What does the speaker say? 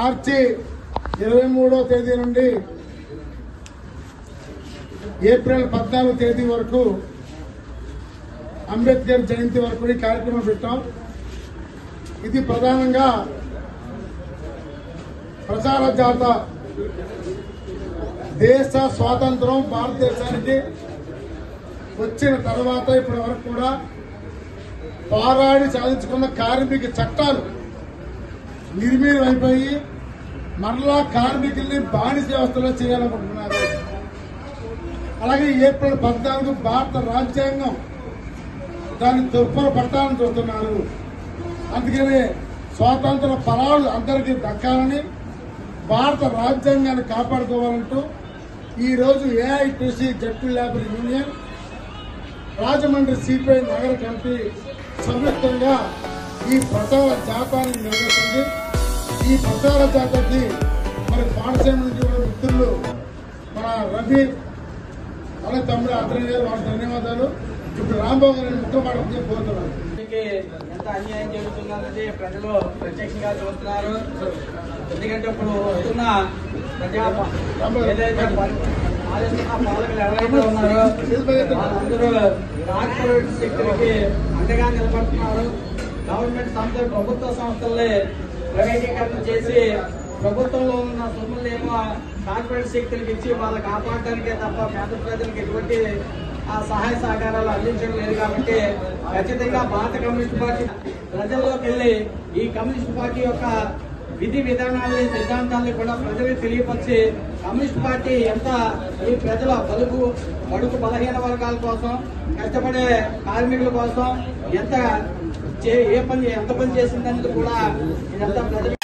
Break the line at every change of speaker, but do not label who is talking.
మార్చి 23వ తేదీ నుండి ఏప్రిల్ 14వ తేదీ వరకు అంబేద్కర్ జయంతి వరకు ఈ కార్యక్రమం పెట్టాం. ఇది ప్రధానంగా ప్రచార జాత. దేశ స్వాతంత్రం భారతదేశానికి వచ్చిన తర్వాత ఇప్పటి వరకు కూడా పోరాడి సాధించుకున్న కార్మిక చట్టాలు నిర్వీర్యమైపోయి మరలా కార్మికుల్ని బానిస వ్యవస్థలో చేయాలనుకుంటున్నారు. అలాగే ఏప్రిల్ 14 భారత రాజ్యాంగం దాన్ని తుర్పర పట్టాలని చూస్తున్నారు. అందుకనే స్వాతంత్ర ఫలాలు అందరికీ దక్కాలని, భారత రాజ్యాంగాన్ని కాపాడుకోవాలంటూ ఈరోజు AITC ZP labour union, Rajahmundry CPI నగర కమిటీ సంయుక్తంగా ఈ ప్రచార జాతాన్ని నిర్వహిస్తుంది. ఈ ప్రచార జాతకి మరి పాఠశాల నుంచి కూడా మిత్రులు మన రవి అలాగే తమ్ముడు అతని గారు వారికి ధన్యవాదాలు. ఇప్పుడు రాంబాబు గారిని ముఖ్యమంత్రి కోరుతున్నారు.
ఎంత అన్యాయం జరుగుతుందన్నది ప్రజలు ప్రత్యక్షంగా చూస్తున్నారు. ఎందుకంటే ఇప్పుడు వస్తున్న ఏదైతే పాలకులు ఎవరైతే ఉన్నారో అందరూ కార్పొరేట్ శక్తులకి అండగా నిలబడుతున్నారు. గవర్నమెంట్ సంస్థలు, ప్రభుత్వ సంస్థల్ని ప్రైవేటీకరణ చేసి ప్రభుత్వంలో ఉన్న సొమ్ములేమో కార్పొరేట్ శక్తులకు ఇచ్చి వాళ్ళు కాపాడటానికే తప్ప పేద ప్రజలకు ఎటువంటి సహాయ సహకారాలు అందించడం లేదు. కాబట్టి ఖచ్చితంగా భారత కమ్యూనిస్ట్ పార్టీ ప్రజల్లోకి వెళ్లి ఈ కమ్యూనిస్ట్ పార్టీ యొక్క విధి విధానాలని, సిద్ధాంతాలని కూడా ప్రజలకు తెలియపరిచి కమ్యూనిస్ట్ పార్టీ ఎంత ఈ ప్రజల బడుగు బలహీన వర్గాల కోసం, కష్టపడే కార్మికుల కోసం ఎంత పని చేసిందనేది కూడా ఇదంతా ప్రజలు